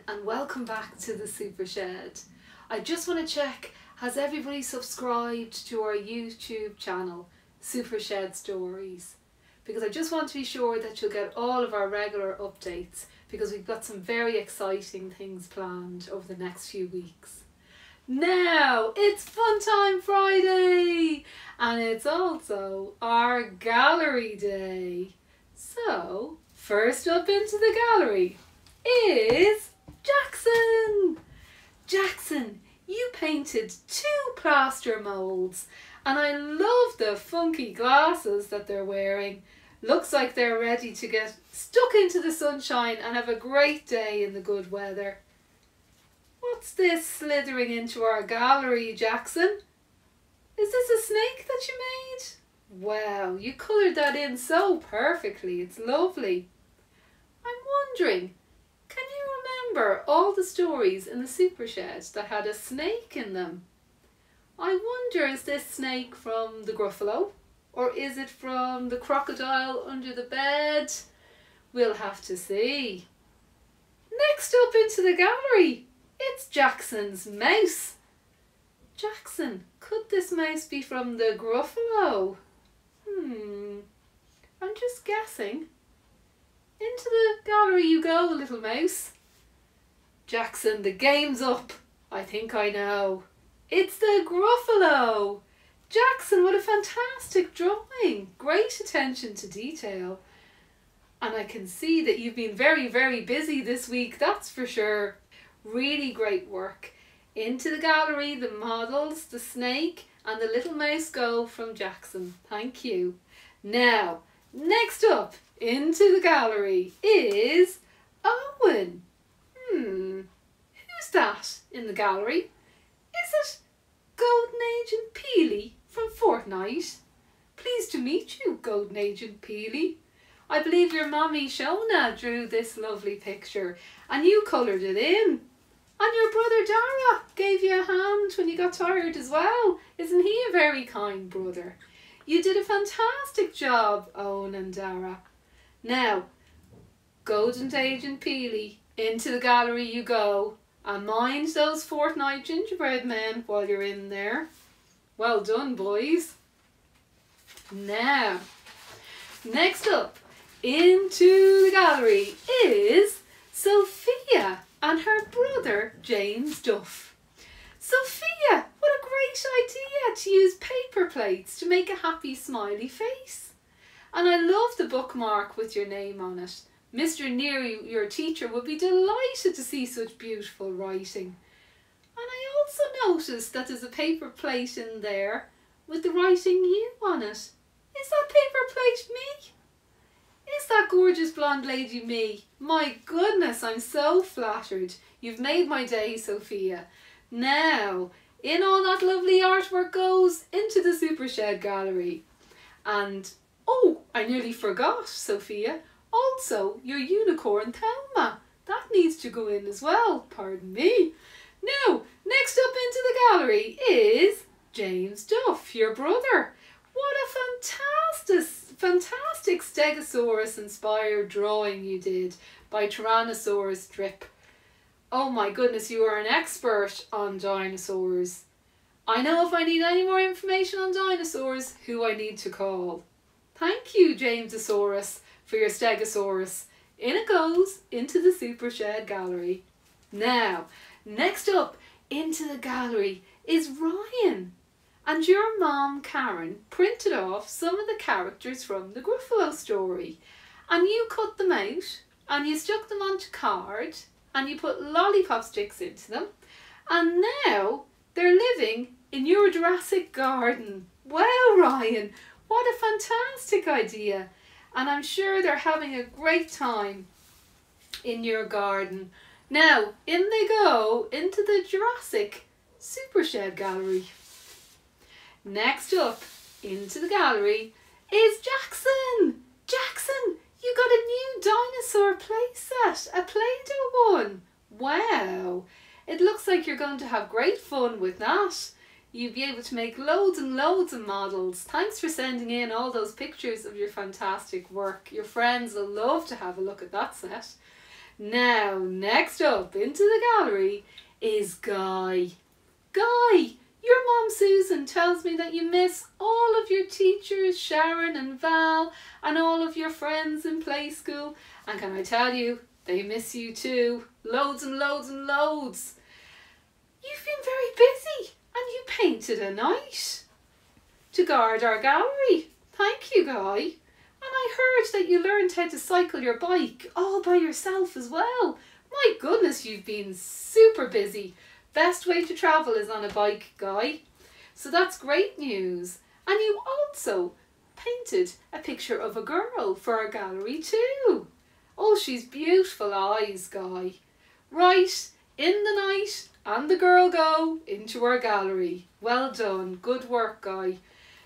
and welcome back to the Super Shed. I just want to check, has everybody subscribed to our YouTube channel, Super Shed Stories? Because I just want to be sure that you'll get all of our regular updates, because we've got some very exciting things planned over the next few weeks. Now, it's Fun Time Friday, and it's also our gallery day. So, first up into the gallery is Jackson. Jackson, you painted 2 plaster moulds, and I love the funky glasses that they're wearing. Looks like they're ready to get stuck into the sunshine and have a great day in the good weather. What's this slithering into our gallery, Jackson? Is this a snake that you made? Wow, you coloured that in so perfectly. It's lovely. I'm wondering, can you remember all the stories in the Super Shed that had a snake in them? I wonder, is this snake from the Gruffalo? Or is it from the crocodile under the bed? We'll have to see. Next up into the gallery, it's Jackson's mouse. Jackson, could this mouse be from the Gruffalo? I'm just guessing. Into the gallery you go, little mouse. Jackson, the game's up. I think I know. It's the Gruffalo. Jackson, what a fantastic drawing. Great attention to detail. And I can see that you've been very, very busy this week, that's for sure. Really great work. Into the gallery, the models, the snake and the little mouse go from Jackson. Thank you. Now, next up into the gallery is Owen. Who's that in the gallery? Is it Golden Agent Peely from Fortnite? Pleased to meet you, Golden Agent Peely. I believe your mommy Shona drew this lovely picture and you coloured it in. And your brother Dara gave you a hand when you got tired as well. Isn't he a very kind brother? You did a fantastic job, Owen and Dara. Now, Golden Agent Peely, into the gallery you go. And mind those Fortnite gingerbread men while you're in there. Well done, boys. Now, next up into the gallery is Sophia and her brother James Duff. Sophia, what a great idea to use paper plates to make a happy smiley face. And I love the bookmark with your name on it. Mr. Neary, your teacher, would be delighted to see such beautiful writing. And I also noticed that there's a paper plate in there with the writing you on it. Is that paper plate me? Is that gorgeous blonde lady me? My goodness, I'm so flattered. You've made my day, Sophia. Now, in all that lovely artwork goes into the Super Shed gallery. And, oh, I nearly forgot, Sophia. Also, your unicorn Thelma. That needs to go in as well, pardon me. Now, next up into the gallery is James Duff, your brother. What a fantastic Stegosaurus inspired drawing you did by Tyrannosaurus Drip. Oh my goodness, you are an expert on dinosaurs. I know if I need any more information on dinosaurs, who I need to call. Thank you, Jamesosaurus, for your Stegosaurus. In it goes into the Super Shed gallery. Now, next up into the gallery is Ryan. And your mom, Karen, printed off some of the characters from the Gruffalo story. And you cut them out and you stuck them onto card and you put lollipop sticks into them. And now they're living in your Jurassic garden. Wow, Ryan, what a fantastic idea. And I'm sure they're having a great time in your garden. Now, in they go into the Jurassic Super Shed gallery. Next up into the gallery is Jackson. Jackson, you got a new dinosaur playset, a Play-Doh one. Wow, it looks like you're going to have great fun with that. You'll be able to make loads and loads of models. Thanks for sending in all those pictures of your fantastic work. Your friends will love to have a look at that set. Now, next up into the gallery is Guy. Guy, your mum Susan tells me that you miss all of your teachers, Sharon and Val, and all of your friends in play school. And can I tell you, they miss you too. Loads and loads and loads. You've been very busy and you painted a knight to guard our gallery. Thank you, Guy. And I heard that you learned how to cycle your bike all by yourself as well. My goodness, you've been super busy. Best way to travel is on a bike, Guy. So that's great news. And you also painted a picture of a girl for our gallery too. Oh, she's beautiful eyes, Guy. Right, in the night and the girl go into our gallery. Well done. Good work, Guy.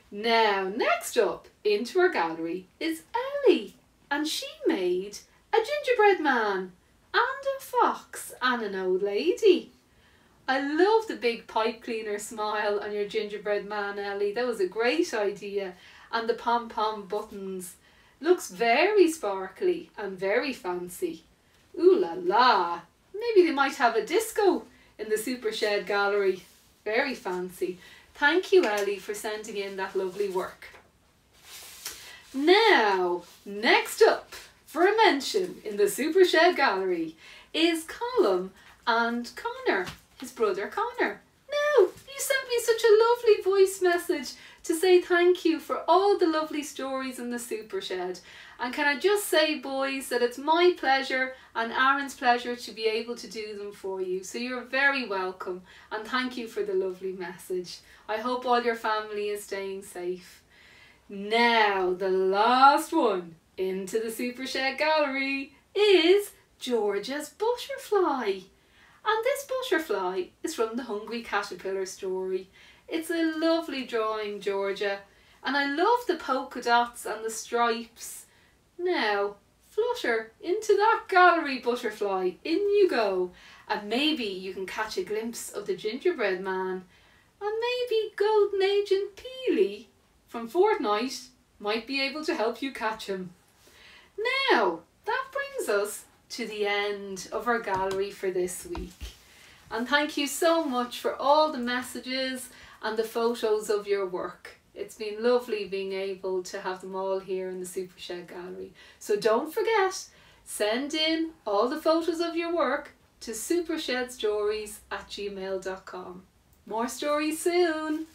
Now, next up into our gallery is Ellie. And she made a gingerbread man and a fox and an old lady. I love the big pipe cleaner smile on your gingerbread man, Ellie. That was a great idea. And the pom-pom buttons. Looks very sparkly and very fancy. Ooh la la. Maybe they might have a disco in the Super Shed gallery. Very fancy. Thank you, Ellie, for sending in that lovely work. Now, next up for a mention in the Super Shed gallery is Colm and Connor, his brother Connor. Now, you sent me such a lovely voice message to say thank you for all the lovely stories in the Super Shed. And can I just say, boys, that it's my pleasure and Aaron's pleasure to be able to do them for you. So you're very welcome and thank you for the lovely message. I hope all your family is staying safe. Now, the last one into the Super Shed gallery is Georgia's butterfly. And this butterfly is from the Hungry Caterpillar story. It's a lovely drawing, Georgia, and I love the polka dots and the stripes. Now, flutter into that gallery, butterfly. In you go. And maybe you can catch a glimpse of the gingerbread man. And maybe Golden Agent Peely from Fortnite might be able to help you catch him. Now, that brings us to the end of our gallery for this week. And thank you so much for all the messages and the photos of your work. It's been lovely being able to have them all here in the Super Shed gallery. So don't forget, send in all the photos of your work to supershedstories@gmail.com. More stories soon!